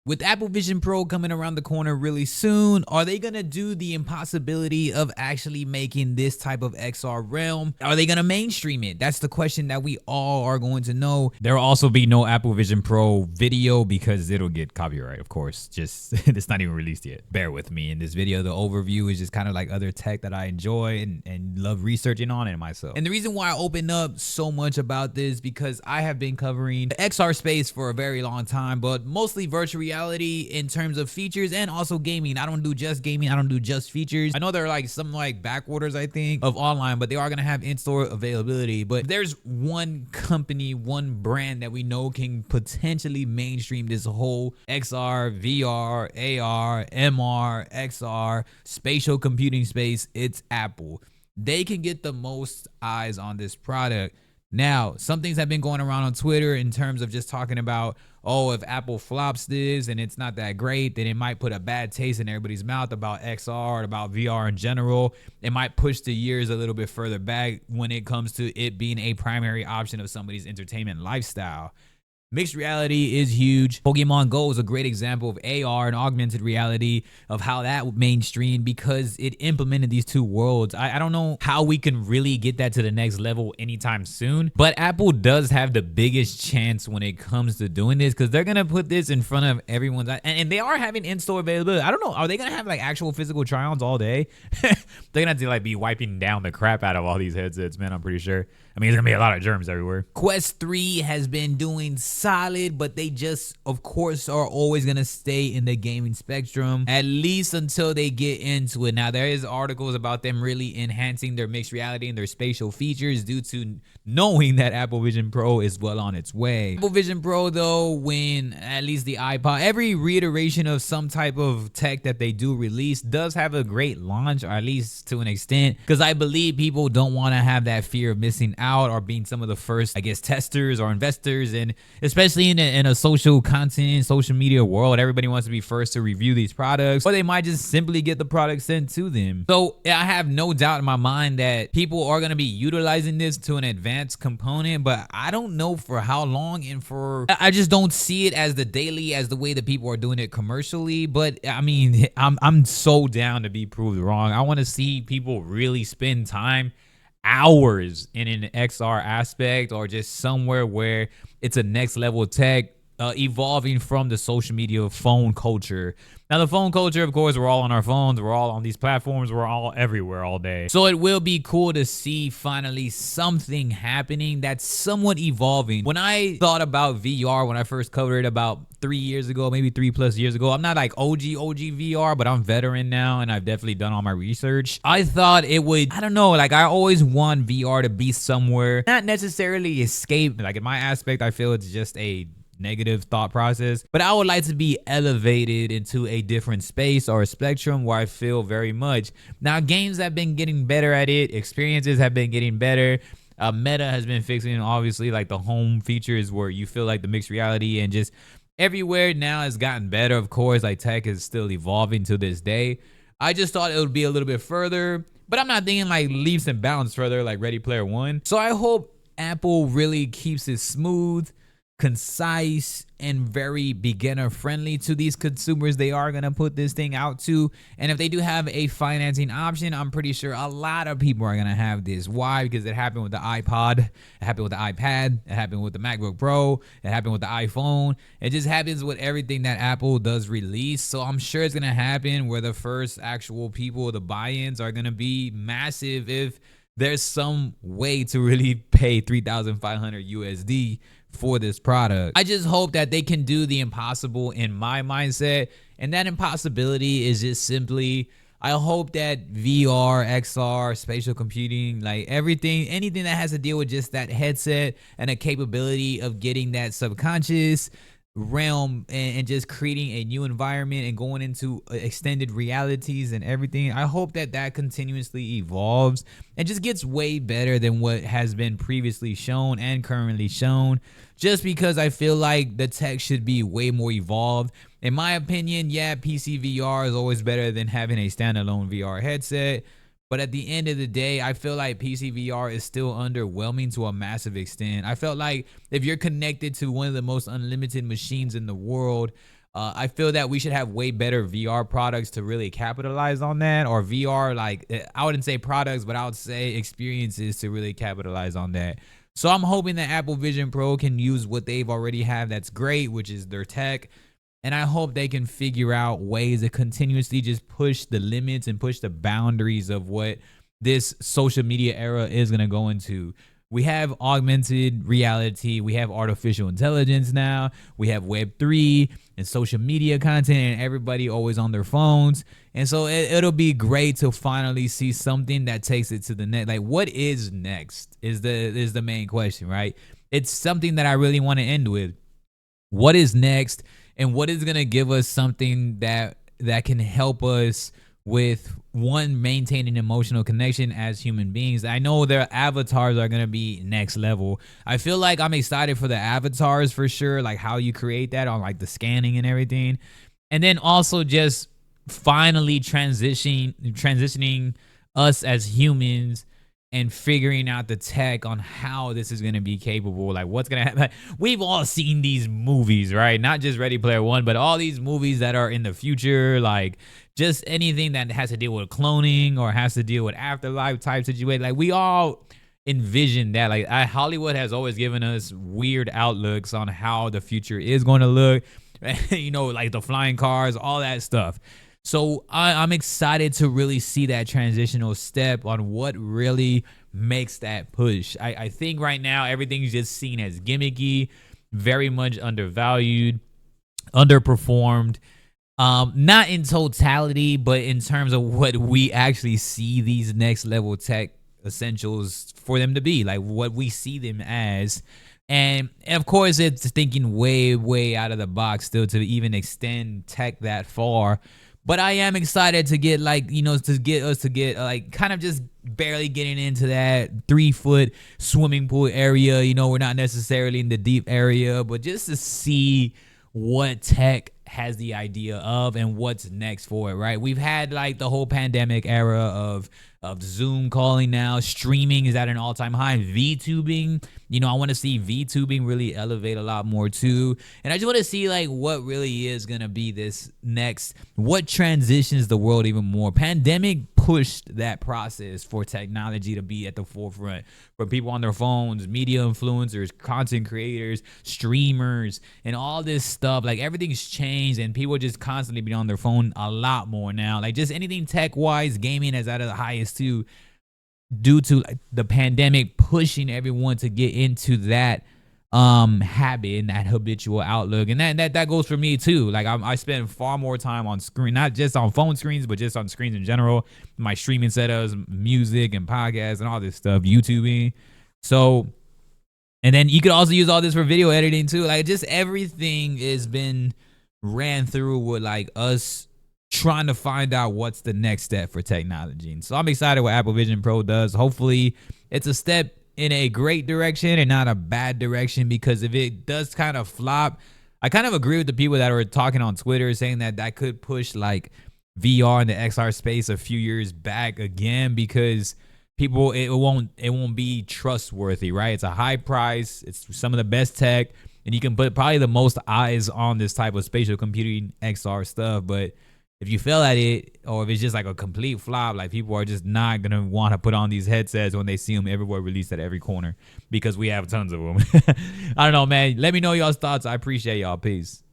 With Apple Vision Pro coming around the corner really soon, are they gonna do the impossibility of actually making this type of XR realm? Are they gonna mainstream it? That's the question that we all are going to know. There will also be no Apple Vision Pro video because it'll get copyright, of course. Just it's not even released yet. Bear with me in this video. The overview is just kind of like other tech that I enjoy and love researching on it myself. And the reason why I open up so much about this because I have been covering the XR space for a very long time, but mostly virtual reality in terms of features and also gaming. I don't do just gaming. I don't do just features. I know there are like some like back orders, I think, of online, but they are going to have in-store availability. But there's one company, one brand that we know can potentially mainstream this whole XR, VR, AR, MR, XR, spatial computing space. It's Apple. They can get the most eyes on this product. Now, some things have been going around on Twitter in terms of just talking about, oh, if Apple flops this and it's not that great, then it might put a bad taste in everybody's mouth about XR and about VR in general. It might push the years a little bit further back when it comes to it being a primary option of somebody's entertainment lifestyle. Mixed reality is huge. Pokemon Go is a great example of AR and augmented reality of how that mainstreamed because it implemented these two worlds. I don't know how we can really get that to the next level anytime soon, but Apple does have the biggest chance when it comes to doing this because they're going to put this in front of everyone's eye. And they are having in-store availability. I don't know. Are they going to have like actual physical try-ons all day? They're going to have to like be wiping down the crap out of all these headsets, man. I'm pretty sure. I mean, there's going to be a lot of germs everywhere. Quest 3 has been doing solid, but they just, of course, are always going to stay in the gaming spectrum, at least until they get into it. Now, there is articles about them really enhancing their mixed reality and their spatial features due to knowing that Apple Vision Pro is well on its way. Apple Vision Pro, though, when at least the iPod, every reiteration of some type of tech that they do release does have a great launch, or at least to an extent, because I believe people don't want to have that fear of missing out or being some of the first, I guess, testers or investors, and especially in a social content, social media world, everybody wants to be first to review these products, or they might just simply get the product sent to them. So I have no doubt in my mind that people are going to be utilizing this to an advanced component, but I don't know for how long, and I just don't see it as the daily as the way that people are doing it commercially. But I mean, I'm so down to be proved wrong. I want to see people really spend time, hours in an XR aspect, or just somewhere where it's a next level tech, evolving from the social media phone culture. Now, the phone culture, of course, we're all on our phones, we're all on these platforms, we're all everywhere all day. So it will be cool to see finally something happening that's somewhat evolving. When I thought about VR, when I first covered it about 3 years ago, maybe 3+ years ago, I'm not like OG VR, but I'm veteran now and I've definitely done all my research. I thought it would, I don't know, like I always want VR to be somewhere, not necessarily escape. Like in my aspect, I feel it's just a negative thought process, but I would like to be elevated into a different space or a spectrum where I feel very much. Now, games have been getting better at it, experiences have been getting better. Meta has been fixing, obviously, like the home features where you feel like the mixed reality, and just everywhere now has gotten better. Of course, like tech is still evolving to this day. I just thought it would be a little bit further, but I'm not thinking like leaps and bounds further like Ready Player One. So I hope Apple really keeps it smooth, concise, and very beginner friendly to these consumers they are going to put this thing out to. And if they do have a financing option, I'm pretty sure a lot of people are going to have this. Why? Because it happened with the iPod, it happened with the iPad, it happened with the MacBook Pro, it happened with the iPhone. It just happens with everything that Apple does release. So I'm sure it's going to happen where the first actual people, the buy-ins, are going to be massive if there's some way to really pay $3,500 USD for this product. I just hope that they can do the impossible in my mindset, and that impossibility is just simply, I hope that VR, XR, spatial computing, like everything, anything that has to deal with just that headset and a capability of getting that subconscious realm and just creating a new environment and going into extended realities and everything. I hope that that continuously evolves and just gets way better than what has been previously shown and currently shown, just because I feel like the tech should be way more evolved. In my opinion, yeah, PC VR is always better than having a standalone VR headset. But at the end of the day, I feel like PC VR is still underwhelming to a massive extent. I felt like if you're connected to one of the most unlimited machines in the world, I feel that we should have way better VR products to really capitalize on that, or VR, like, I wouldn't say products, but I would say experiences to really capitalize on that. So I'm hoping that Apple Vision Pro can use what they've already have that's great, which is their tech. And I hope they can figure out ways to continuously just push the limits and push the boundaries of what this social media era is going to go into. We have augmented reality. We have artificial intelligence now. We have Web3 and social media content, and everybody always on their phones. And so it'll be great to finally see something that takes it to the next. Like, what is next is the main question, right? It's something that I really want to end with. What is next, and what is going to give us something that can help us with, one, maintaining emotional connection as human beings. I know their avatars are going to be next level. I feel like I'm excited for the avatars for sure, like how you create that on like the scanning and everything. And then also just finally transitioning us as humans and figuring out the tech on how this is going to be capable. Like, what's going to happen. We've all seen these movies, right? Not just Ready Player One, but all these movies that are in the future, like just anything that has to deal with cloning or has to deal with afterlife type situation. Like, we all envision that. Like, Hollywood has always given us weird outlooks on how the future is going to look. You know, like the flying cars, all that stuff. So I'm excited to really see that transitional step on what really makes that push. I think right now everything's just seen as gimmicky, very much undervalued, underperformed. Not in totality, but in terms of what we actually see these next level tech essentials for them to be, like what we see them as. And of course, it's thinking way, way out of the box still to even extend tech that far. But I am excited to get, like, you know, to get us to get like kind of just barely getting into that 3-foot swimming pool area. You know, we're not necessarily in the deep area, but just to see what tech has the idea of and what's next for it, right? We've had like the whole pandemic era of Zoom calling now. Streaming is at an all-time high. VTubing, you know, I want to see VTubing really elevate a lot more too. And I just want to see like what really is going to be this next, what transitions the world even more. Pandemic pushed that process for technology to be at the forefront, for people on their phones, media influencers, content creators, streamers, and all this stuff. Like, everything's changed and people just constantly be on their phone a lot more now. Like, just anything tech-wise, gaming is at the highest too, due to like the pandemic pushing everyone to get into that habit and that habitual outlook. And that goes for me too. Like, I spend far more time on screen, not just on phone screens, but just on screens in general. My streaming setups, music and podcasts and all this stuff, YouTubing. So, and then you could also use all this for video editing too. Like, just everything has been ran through with like us trying to find out what's the next step for technology. And so I'm excited what Apple Vision Pro does. Hopefully it's a step in a great direction and not a bad direction, because if it does kind of flop, I kind of agree with the people that were talking on Twitter saying that could push like VR and the XR space a few years back again, because people, it won't be trustworthy, right? It's a high price. It's some of the best tech, and you can put probably the most eyes on this type of spatial computing XR stuff. But if you fail at it, or if it's just like a complete flop, like people are just not going to want to put on these headsets when they see them everywhere, released at every corner, because we have tons of them. I don't know, man. Let me know y'all's thoughts. I appreciate y'all. Peace.